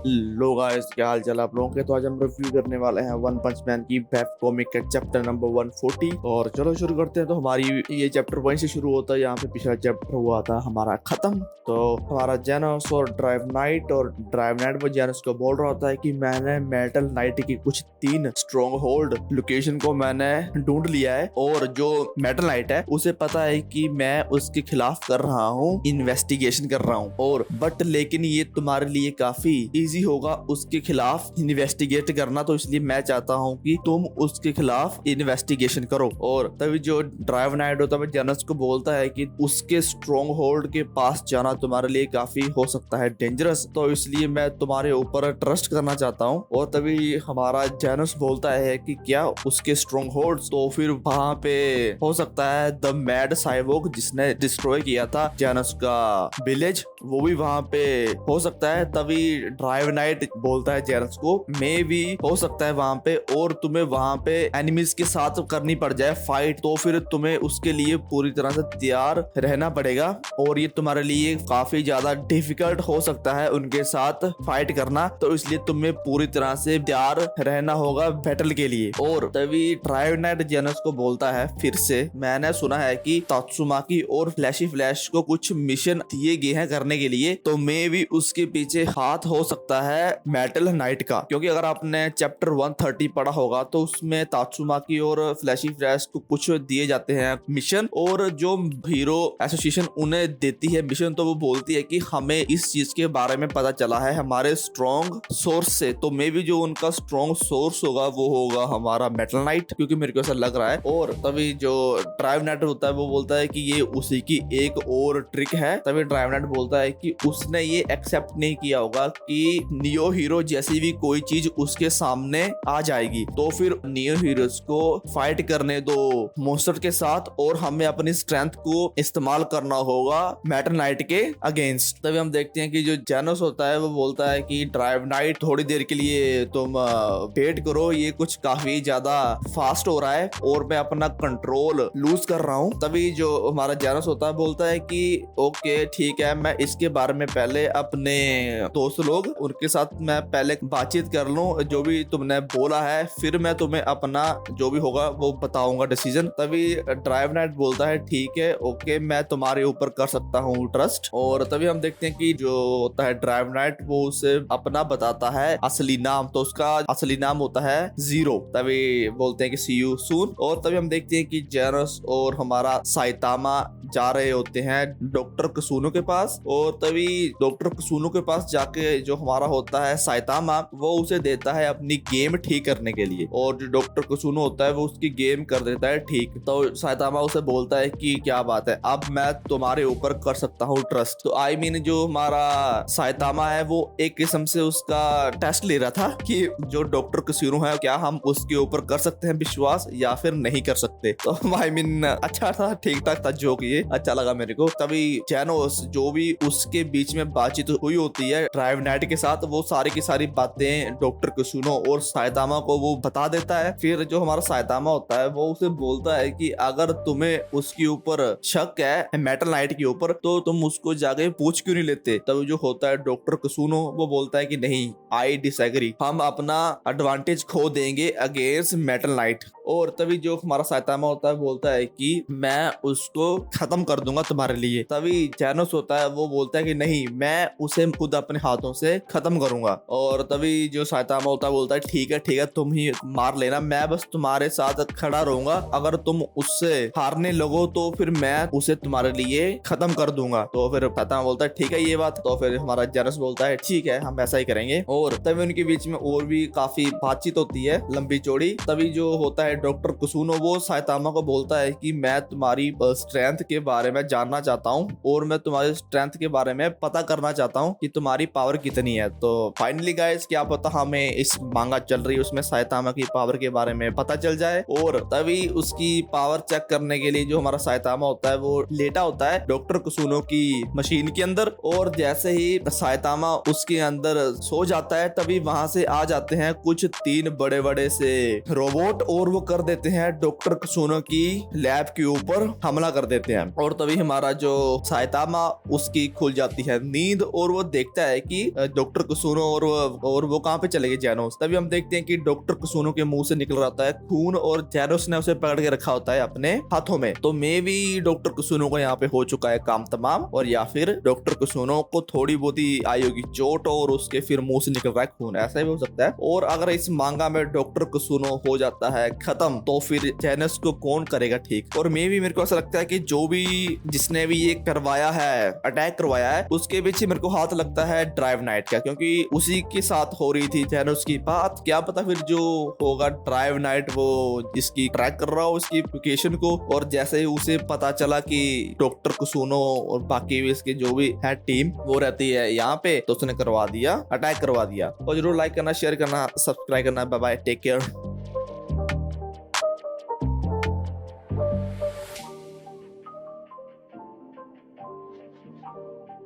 लो guys, क्या हाल चाल आप लोगों के। तो आज हम रिव्यू करने वाले हैं वन पंच मैन की वेब कॉमिक के चैप्टर नंबर 140। और चलो शुरू करते हैं। तो हमारी ये चैप्टर वहीं से शुरू होता है, यहाँ पे पिछला चैप्टर हुआ था हमारा खत्म। तो हमारा जेनस और ड्राइव नाइट वो जेनस को बोल रहा होता है कि मैंने मेटल नाइट की कुछ 3 स्ट्रॉन्ग होल्ड लोकेशन को मैंने ढूंढ लिया है, और जो मेटल नाइट है उसे पता है कि मैं उसके खिलाफ कर रहा हूँ, इन्वेस्टिगेशन कर रहा हूँ। और बट लेकिन ये तुम्हारे लिए काफी इजी होगा उसके खिलाफ इन्वेस्टिगेट करना, तो इसलिए मैं चाहता हूँ कि तुम उसके खिलाफ इन्वेस्टिगेशन करो। और तभी जो ड्राइव नाइट होता है जेनस को बोलता है कि उसके स्ट्रॉन्ग होल्ड के पास जाना तुम्हारे लिए काफी हो सकता है डेंजरस, तो इसलिए मैं तुम्हारे ऊपर ट्रस्ट करना चाहता हूँ। और तभी हमारा जेनस बोलता है कि क्या उसके स्ट्रॉन्ग होल्ड, तो फिर वहां पे हो सकता है द मैड साइबोर्ग जिसने डिस्ट्रॉय किया था जेनस का विलेज, वो भी वहां पे हो सकता है। तभी ड्राइव नाइट बोलता है जेनस को मे भी हो सकता है वहां पे, और तुम्हें वहां पे एनिमीज के साथ करनी पड़ जाए फाइट, तो फिर तुम्हें उसके लिए पूरी तरह से तैयार रहना पड़ेगा। और ये तुम्हारे लिए काफी ज्यादा डिफिकल्ट हो सकता है उनके साथ फाइट करना, तो इसलिए तुम्हें पूरी तरह से तैयार रहना होगा बैटल के लिए। और तभी ड्राइव नाइट जेनस को बोलता है फिर से, मैंने सुना है कि तात्सुमाकी और फ्लैशी फ्लैश को कुछ मिशन दिए गए हैं करने के लिए, तो मे भी उसके पीछे हाथ हो सकता है मेटल नाइट का। क्योंकि अगर आपने चैप्टर 130 पढ़ा होगा तो उसमें तात्सुमाकी और फ्लैशी फ्लैश को कुछ दिए जाते हैं मिशन, और जो हीरो एसोसिएशन उन्हें देती है मिशन, तो वो बोलती है कि हमें इस चीज के बारे में पता चला है हमारे स्ट्रॉन्ग सोर्स से, तो मे भी जो उनका स्ट्रॉन्ग सोर्स होगा वो होगा हमारा मेटल नाइट, क्योंकि मेरे को ऐसा लग रहा है। और तभी जो ड्राइव नाइट होता है वो बोलता है कि ये उसी की एक और ट्रिक है। तभी ड्राइव नाइट बोलता है कि उसने ये एक्सेप्ट नहीं किया होगा कि नियो हीरो जैसी भी कोई चीज उसके सामने आ जाएगी, तो फिर नियो हीरोज को फाइट करने दो मॉन्स्टर के साथ, और हमें अपनी स्ट्रेंथ को इस्तेमाल करना होगा मेटल नाइट के अगेंस्ट। तभी हम देखते हैं कि जो जेनस होता है वो बोलता है कि ड्राइव नाइट थोड़ी देर के लिए तुम वेट करो, ये कुछ काफी ज्यादा फास्ट हो रहा है और मैं अपना कंट्रोल लूज कर रहा हूँ। तभी जो हमारा जेनस होता है बोलता है कि ओके ठीक है, मैं इसके बारे में पहले अपने दोस्त लोग उनके साथ मैं पहले बातचीत कर लूं, जो भी तुमने बोला है फिर मैं तुम्हें अपना जो भी होगा वो बताऊंगा डिसीजन। तभी ड्राइव नाइट बोलता है ठीक है ओके, मैं तुम्हारे ऊपर कर सकता हूँ ट्रस्ट। और तभी हम देखते हैं कि जो होता है ड्राइव नाइट वो उसे अपना बताता है असली नाम, तो उसका असली नाम होता है जीरो। तभी बोलते हैं कि सी यू सून। और तभी हम देखते हैं कि जेनस और हमारा साइतामा जा रहे होते हैं डॉक्टर कसूनो के पास, और तभी डॉक्टर कसूनो के पास जाके जो हमारा होता है साइतामा वो उसे देता है अपनी गेम ठीक करने के लिए, और जो डॉक्टर कसूनो होता है वो उसकी गेम कर देता है ठीक। तो साइतामा उसे बोलता है कि क्या बात है, अब मैं तुम्हारे ऊपर कर सकता हूँ ट्रस्ट। तो आई मीन जो हमारा साइतामा है वो एक किस्म से उसका टेस्ट ले रहा था कि जो डॉक्टर कसूनो है क्या हम उसके ऊपर कर सकते हैं विश्वास या फिर नहीं कर सकते। तो आई मीन अच्छा था, ठीक ठाक था जोक, ये अच्छा लगा मेरे को। तभी जेनोस जो भी उसके बीच में बातचीत हुई होती है ड्राइव नाइट के साथ, वो सारी की सारी बातें डॉक्टर कुसुनो और साइतामा को वो बता देता है। फिर जो हमारा साइतामा होता है वो उसे बोलता है कि अगर तुम्हें उसके ऊपर शक है मेटल नाइट के ऊपर, तो तुम उसको जाके पूछ क्यों नहीं लेते। तब जो होता है डॉक्टर कुसुनो वो बोलता है कि नहीं, आई डिसएग्री, हम अपना एडवांटेज खो देंगे अगेंस्ट मेटल नाइट। और तभी जो हमारा साइतामा होता है बोलता है कि मैं उसको खत्म कर दूंगा तुम्हारे लिए। तभी जेनोस होता है वो बोलता है कि नहीं, मैं उसे खुद अपने हाथों से खत्म करूंगा। और तभी जो साइतामा होता है बोलता है ठीक है तुम ही मार लेना, मैं बस तुम्हारे साथ खड़ा रहूंगा, अगर तुम उससे हारने लगो तो फिर मैं उसे तुम्हारे लिए खत्म कर दूंगा। तो फिर साइतामा बोलता है ठीक है ये बात। तो फिर हमारा जेनोस बोलता है ठीक है हम ऐसा ही करेंगे। और तभी उनके बीच में और भी काफी बातचीत होती है लंबी चौड़ी। तभी जो होता है डॉक्टर कुसुनो वो साइतामा को बोलता है कि मैं तुम्हारी स्ट्रेंथ के बारे में जानना चाहता हूँ, और मैं तुम्हारी स्ट्रेंथ के बारे में पता करना चाहता हूँ कि तुम्हारी पावर कितनी है। तो फाइनली गाइस क्या पता हमें इस मांगा चल रही है उसमें साइतामा की पावर के बारे में पता चल जाए। और तभी उसकी पावर चेक करने के लिए जो हमारा साइतामा होता है वो लेटा होता है डॉक्टर कुसुनो की मशीन के अंदर, और जैसे ही साइतामा उसके अंदर सो जाता होता है तभी वहां से आ जाते हैं कुछ 3 बड़े बड़े से रोबोट और वो कर देते हैं डॉक्टर कुसुनो की लैब के ऊपर हमला कर देते हैं। और तभी हमारा जो साइतामा उसकी खुल जाती है नींद और वो देखता है कि डॉक्टर कुसुनो और वो कहाँ पे चले गए जैनोस। तभी हम देखते हैं कि डॉक्टर कुसुनो के मुंह से निकल रहा होता है खून और जैनोस ने उसे पकड़ के रखा होता है अपने हाथों में। तो मे भी डॉक्टर कुसुनो को यहाँ पे हो चुका है काम तमाम, और या फिर डॉक्टर कुसुनो को थोड़ी बहुत ही आई होगी चोट और उसके फिर मुंह से निकल रहा है खून, ऐसा भी हो सकता है। और अगर इस मांगा में डॉक्टर कुसुनो हो जाता है खत्म तो फिर जैनस को कौन करेगा ठीक। और मे भी मेरे को ऐसा लगता है कि जो भी जिसने भी ये करवाया है अटैक करवाया है उसके पीछे मेरे को हाथ लगता है ड्राइव नाइट का, क्योंकि उसी के साथ हो रही थी जैनस की बात। क्या पता फिर जो होगा ड्राइव नाइट वो जिसकी ट्रैक कर रहा हो उसकी लोकेशन को, और जैसे ही उसे पता चला कि डॉक्टर कुसुनो और बाकी भी इसके जो भी है टीम वो रहती है यहाँ पे, तो उसने करवा दिया अटैक करवा दिया। और जरूर लाइक करना, शेयर करना, सब्सक्राइब करना। Bye bye, take care.